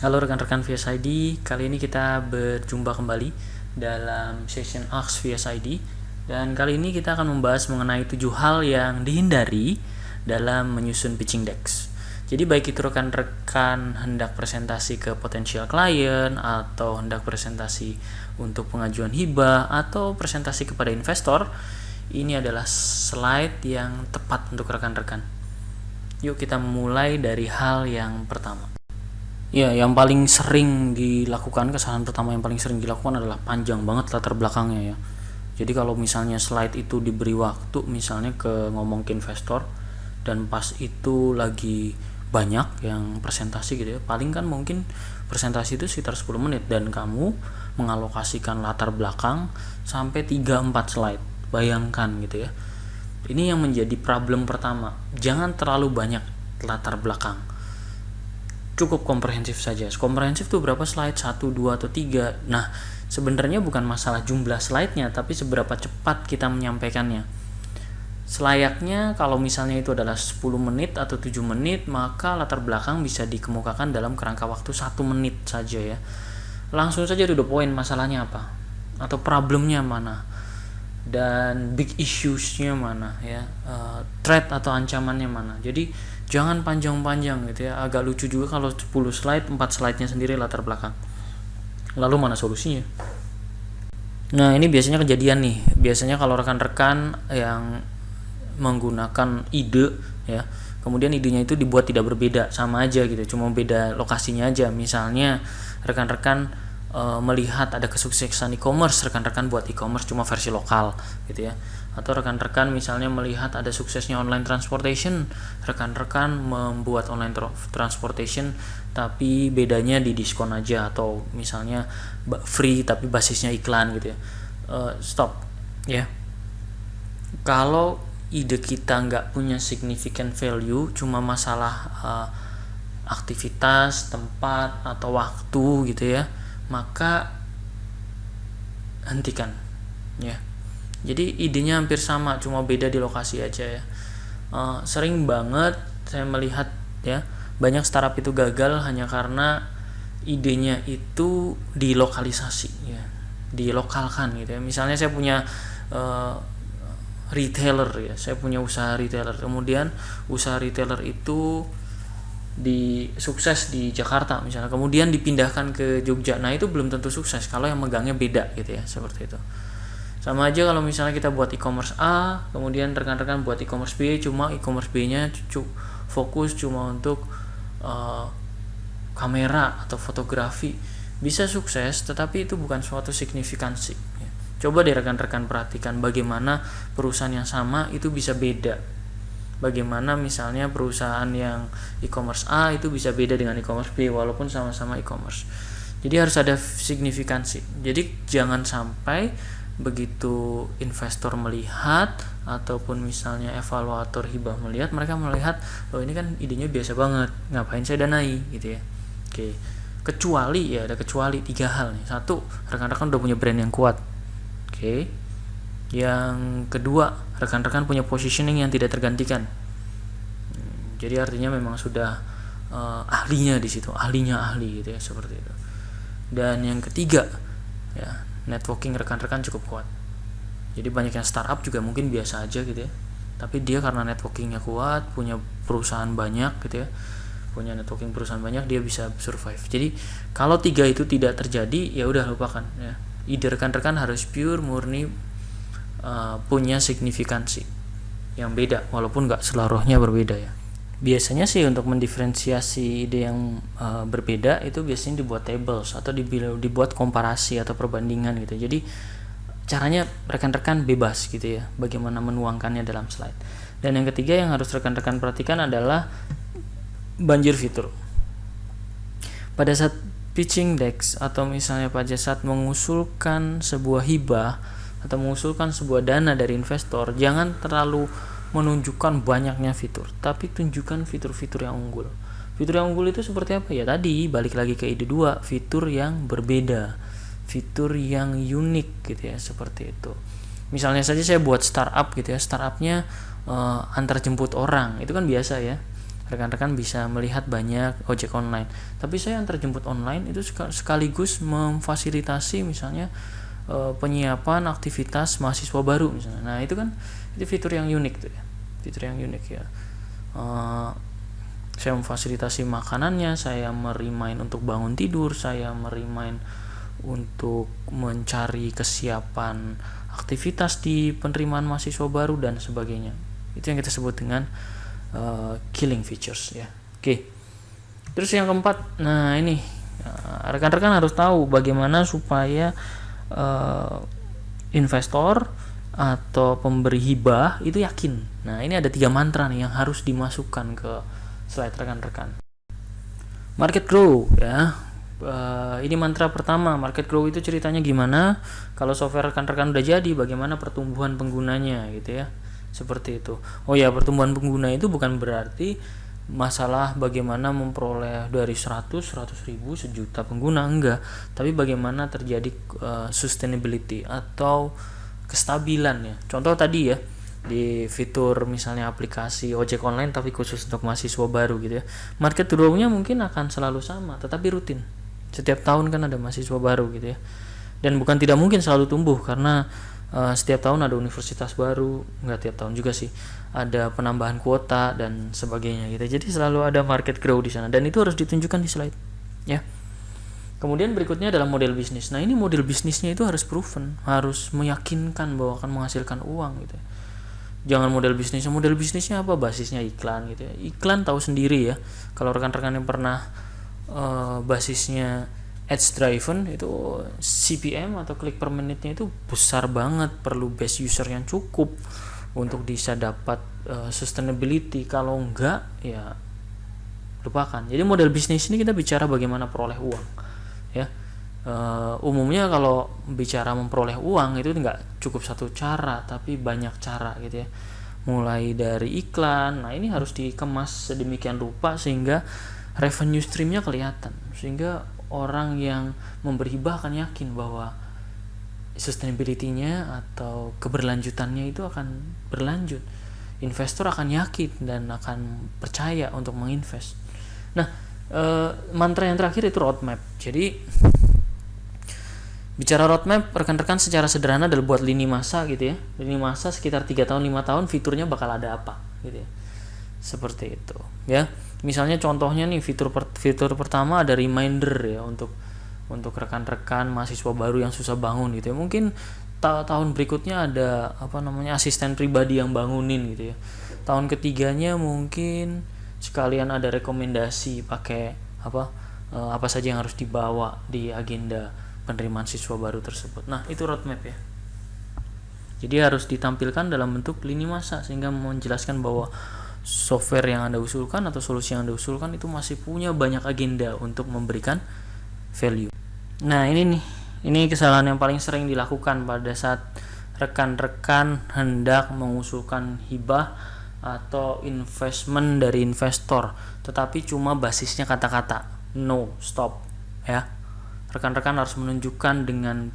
Halo rekan-rekan VSID, kali ini kita berjumpa kembali dalam session Ask VSID. Dan kali ini kita akan membahas mengenai 7 hal yang dihindari dalam menyusun pitching decks. Jadi baik itu rekan-rekan hendak presentasi ke potensial klien, atau hendak presentasi untuk pengajuan hibah, atau presentasi kepada investor, ini adalah slide yang tepat untuk rekan-rekan. Yuk kita mulai dari hal yang pertama. Ya, yang paling sering dilakukan, kesalahan pertama yang paling sering dilakukan adalah panjang banget latar belakangnya ya. Jadi kalau misalnya slide itu diberi waktu misalnya ke ngomong ke investor, dan pas itu lagi banyak yang presentasi gitu ya, paling kan mungkin presentasi itu sekitar 10 menit dan kamu mengalokasikan latar belakang sampai 3-4 slide. Bayangkan gitu ya. Ini yang menjadi problem pertama. Jangan terlalu banyak latar belakang, cukup komprehensif saja. Komprehensif tuh berapa slide? 1, 2, atau 3. Nah, sebenarnya bukan masalah jumlah slide-nya, tapi seberapa cepat kita menyampaikannya. Selayaknya kalau misalnya itu adalah 10 menit atau 7 menit, maka latar belakang bisa dikemukakan dalam kerangka waktu 1 menit saja ya. Langsung saja to the point, masalahnya apa? Atau problemnya mana? Dan big issues-nya mana ya, threat atau ancamannya mana. Jadi jangan panjang-panjang gitu ya. Agak lucu juga kalau 10 slide, 4 slide-nya sendiri latar belakang. Lalu mana solusinya? Nah, ini biasanya kejadian nih. Biasanya kalau rekan-rekan yang menggunakan ide ya, kemudian idenya itu dibuat tidak berbeda, sama aja gitu, cuma beda lokasinya aja. Misalnya rekan-rekan melihat ada kesuksesan e-commerce, rekan-rekan buat e-commerce cuma versi lokal gitu ya. Atau rekan-rekan misalnya melihat ada suksesnya online transportation, rekan-rekan membuat online transportation tapi bedanya di diskon aja, atau misalnya free tapi basisnya iklan gitu ya. Stop ya. Kalau ide kita nggak punya significant value, cuma masalah aktivitas, tempat, atau waktu gitu ya, maka hentikan ya. Jadi idenya hampir sama, cuma beda di lokasi aja ya. Sering banget saya melihat ya, banyak startup itu gagal hanya karena idenya itu dilokalisasi ya, dilokalkan gitu ya. Misalnya saya punya retailer ya, saya punya usaha retailer, kemudian usaha retailer itu sukses di Jakarta misalnya, kemudian dipindahkan ke Jogja. Nah, itu belum tentu sukses kalau yang megangnya beda gitu ya, seperti itu. Sama aja kalau misalnya kita buat e-commerce A, kemudian rekan-rekan buat e-commerce B, cuma e-commerce B-nya fokus cuma untuk kamera atau fotografi. Bisa sukses, tetapi itu bukan suatu signifikansi ya. Coba deh rekan-rekan perhatikan bagaimana perusahaan yang sama itu bisa beda. Bagaimana misalnya perusahaan yang e-commerce A itu bisa beda dengan e-commerce B walaupun sama-sama e-commerce. Jadi harus ada signifikansi. Jadi jangan sampai begitu investor melihat ataupun misalnya evaluator hibah melihat, mereka melihat oh ini kan idenya biasa banget, ngapain saya danai gitu ya. Oke. Kecuali ya, ada kecuali 3 hal nih. 1, rekan-rekan udah punya brand yang kuat. Oke. Yang kedua, rekan-rekan punya positioning yang tidak tergantikan. Jadi artinya memang sudah ahlinya di situ, ahlinya ahli gitu ya, seperti itu. Dan yang ketiga, ya, networking rekan-rekan cukup kuat. Jadi banyak yang startup juga mungkin biasa aja gitu ya, tapi dia karena networkingnya kuat, punya perusahaan banyak gitu ya, punya networking perusahaan banyak, dia bisa survive. Jadi kalau 3 itu tidak terjadi, ya udah lupakan ya. Ide rekan-rekan harus pure, murni, punya signifikansi yang beda walaupun nggak seluruhnya berbeda ya. Biasanya sih untuk mendiferensiasi ide yang berbeda itu biasanya dibuat tables atau dibuat komparasi atau perbandingan gitu. Jadi caranya rekan-rekan bebas gitu ya, bagaimana menuangkannya dalam slide. Dan yang ketiga yang harus rekan-rekan perhatikan adalah banjir fitur. Pada saat pitching decks atau misalnya pada saat mengusulkan sebuah hibah atau mengusulkan sebuah dana dari investor, jangan terlalu menunjukkan banyaknya fitur, tapi tunjukkan fitur-fitur yang unggul. Fitur yang unggul itu seperti apa ya? Tadi balik lagi ke ide 2, fitur yang berbeda, fitur yang unik gitu ya, seperti itu. Misalnya saja saya buat startup gitu ya, startupnya antar jemput orang, itu kan biasa ya. rekan-rekan bisa melihat banyak ojek online. Tapi saya antar jemput online itu sekaligus memfasilitasi misalnya penyiapan aktivitas mahasiswa baru misalnya. Nah itu kan itu fitur yang unik tuh ya, fitur yang unik ya. Saya memfasilitasi makanannya, saya merimain untuk bangun tidur, saya merimain untuk mencari kesiapan aktivitas di penerimaan mahasiswa baru dan sebagainya. Itu yang kita sebut dengan killing features ya. Oke. Terus yang keempat, nah ini rekan-rekan harus tahu bagaimana supaya investor atau pemberi hibah itu yakin. Nah ini ada 3 mantra nih yang harus dimasukkan ke slide rekan-rekan. Market grow ya. Ini mantra pertama. Market grow itu ceritanya gimana? Kalau software rekan-rekan udah jadi, bagaimana pertumbuhan penggunanya gitu ya. Seperti itu. Oh ya, pertumbuhan pengguna itu bukan berarti masalah bagaimana memperoleh dari 100 ribu, 1 juta pengguna, enggak. Tapi bagaimana terjadi sustainability atau kestabilan ya. Contoh tadi ya, di fitur misalnya aplikasi ojek online tapi khusus untuk mahasiswa baru gitu ya. Market grow-nya mungkin akan selalu sama, tetapi rutin. Setiap tahun kan ada mahasiswa baru gitu ya. Dan bukan tidak mungkin selalu tumbuh karena setiap tahun ada universitas baru, enggak tiap tahun juga sih, ada penambahan kuota dan sebagainya gitu. Jadi selalu ada market grow di sana dan itu harus ditunjukkan di slide ya. Kemudian berikutnya adalah model bisnis. Nah ini model bisnisnya itu harus proven, harus meyakinkan bahwa akan menghasilkan uang gitu ya. Jangan model bisnisnya apa, basisnya iklan gitu ya. Iklan tahu sendiri ya, kalau rekan-rekan yang pernah basisnya ads driven itu CPM atau klik per menitnya itu besar banget, perlu base user yang cukup untuk bisa dapat sustainability. Kalau enggak ya lupakan. Jadi model bisnis ini kita bicara bagaimana peroleh uang ya. Umumnya kalau bicara memperoleh uang itu enggak cukup satu cara tapi banyak cara gitu ya, mulai dari iklan. Nah ini harus dikemas sedemikian rupa sehingga revenue streamnya kelihatan, sehingga orang yang memberi hibah akan yakin bahwa sustainability-nya atau keberlanjutannya itu akan berlanjut. Investor akan yakin dan akan percaya untuk menginvest. Nah, mantra yang terakhir itu roadmap. Jadi bicara roadmap, rekan-rekan secara sederhana adalah buat lini masa gitu ya. Lini masa sekitar 3 tahun 5 tahun fiturnya bakal ada apa gitu ya. Seperti itu ya. Misalnya contohnya nih, fitur pertama ada reminder ya untuk rekan-rekan mahasiswa baru yang susah bangun gitu ya. Mungkin tahun berikutnya ada asisten pribadi yang bangunin gitu ya. Tahun ketiganya mungkin sekalian ada rekomendasi pakai apa saja yang harus dibawa di agenda penerimaan siswa baru tersebut. Nah itu roadmap ya. Jadi harus ditampilkan dalam bentuk lini masa sehingga menjelaskan bahwa software yang Anda usulkan atau solusi yang Anda usulkan itu masih punya banyak agenda untuk memberikan value. Nah ini kesalahan yang paling sering dilakukan pada saat rekan-rekan hendak mengusulkan hibah atau investment dari investor, tetapi cuma basisnya kata-kata no, stop ya. Rekan-rekan harus menunjukkan dengan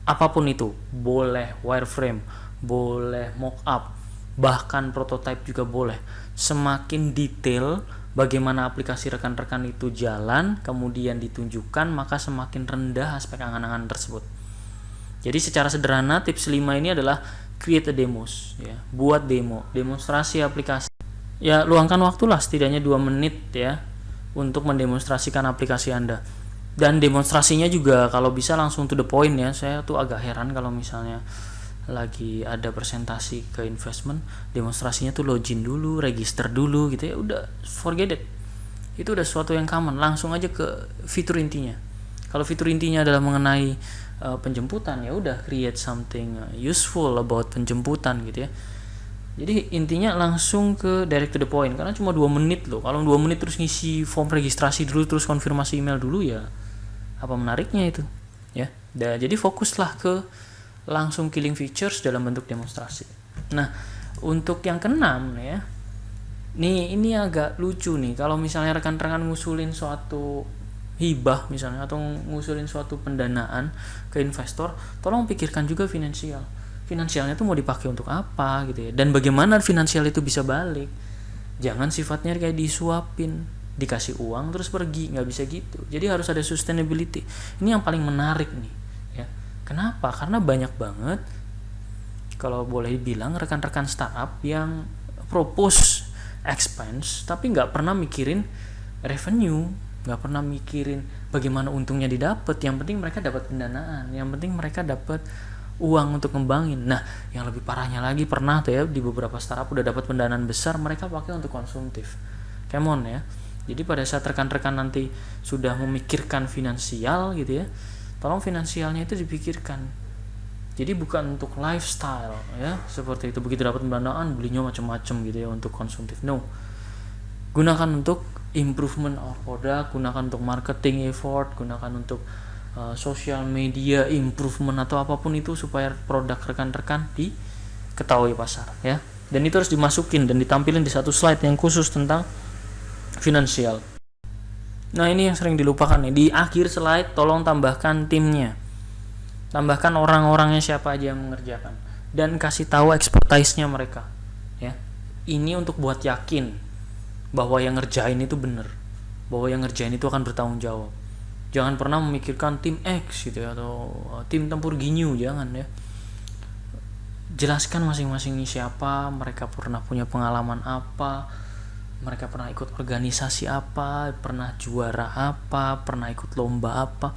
apapun itu, boleh wireframe, boleh mockup, bahkan prototype juga boleh. Semakin detail bagaimana aplikasi rekan-rekan itu jalan kemudian ditunjukkan, maka semakin rendah aspek angan-angan tersebut. Jadi secara sederhana tips 5 ini adalah create a demos ya, buat demonstrasi aplikasi. Ya luangkan waktulah setidaknya 2 menit ya untuk mendemonstrasikan aplikasi Anda. Dan demonstrasinya juga kalau bisa langsung to the point ya. Saya tuh agak heran kalau misalnya lagi ada presentasi ke investment, demonstrasinya tuh login dulu, register dulu gitu ya. Udah forget it. Itu udah sesuatu yang common. Langsung aja ke fitur intinya. Kalau fitur intinya adalah mengenai penjemputan, ya udah create something useful about penjemputan gitu ya. Jadi intinya langsung ke direct to the point, karena cuma 2 menit loh. Kalau 2 menit terus ngisi form registrasi dulu terus konfirmasi email dulu, ya apa menariknya itu ya. Jadi fokuslah ke langsung killing features dalam bentuk demonstrasi. Nah untuk yang keenam ya, ini agak lucu nih. Kalau misalnya rekan-rekan ngusulin suatu hibah misalnya atau ngusulin suatu pendanaan ke investor, tolong pikirkan juga finansialnya tuh mau dipakai untuk apa gitu ya, dan bagaimana finansial itu bisa balik. Jangan sifatnya kayak disuapin, dikasih uang terus pergi, nggak bisa gitu. Jadi harus ada sustainability. Ini yang paling menarik nih, ya. Kenapa? Karena banyak banget, kalau boleh dibilang, rekan-rekan startup yang propose expense tapi nggak pernah mikirin revenue, nggak pernah mikirin bagaimana untungnya didapat. Yang penting mereka dapat pendanaan, yang penting mereka dapat uang untuk ngembangin. Nah, yang lebih parahnya lagi, pernah tuh ya di beberapa startup udah dapat pendanaan besar, mereka pakai untuk konsumtif. Come on ya. Jadi pada saat rekan-rekan nanti sudah memikirkan finansial gitu ya, tolong finansialnya itu dipikirkan. Jadi bukan untuk lifestyle ya, seperti itu. Begitu dapat pendanaan belinya macam-macam gitu ya untuk konsumtif. No. Gunakan untuk improvement of product, gunakan untuk marketing effort, gunakan untuk social media improvement atau apapun itu supaya produk rekan-rekan diketahui pasar ya. Dan itu harus dimasukin dan ditampilin di satu slide yang khusus tentang finansial. Nah, ini yang sering dilupakan nih. Di akhir slide tolong tambahkan timnya. Tambahkan orang-orangnya siapa aja yang mengerjakan dan kasih tahu expertise-nya mereka ya. Ini untuk buat yakin bahwa yang ngerjain itu bener, bahwa yang ngerjain itu akan bertanggung jawab. Jangan pernah memikirkan tim X gitu ya, atau tim tempur ginyu, jangan ya. Jelaskan masing-masing siapa, mereka pernah punya pengalaman apa, mereka pernah ikut organisasi apa, pernah juara apa, pernah ikut lomba apa.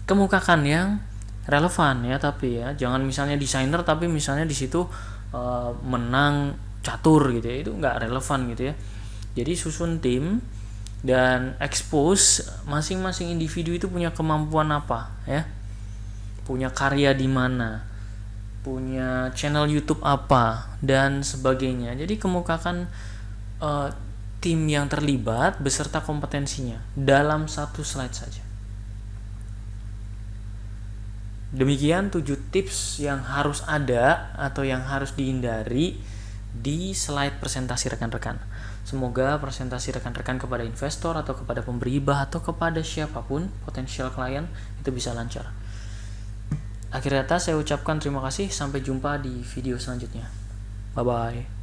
Kemukakan yang relevan ya, tapi ya jangan misalnya desainer tapi misalnya di situ menang catur gitu ya, itu nggak relevan gitu ya. Jadi susun tim dan expose masing-masing individu itu punya kemampuan apa ya, punya karya di mana, punya channel YouTube apa dan sebagainya. Jadi kemukakan tim yang terlibat beserta kompetensinya dalam satu slide saja. Demikian 7 tips yang harus ada atau yang harus dihindari di slide presentasi rekan-rekan. Semoga presentasi rekan-rekan kepada investor atau kepada pemberi hibah atau kepada siapapun potensial klien itu bisa lancar. Akhir kata saya ucapkan terima kasih, sampai jumpa di video selanjutnya. Bye bye.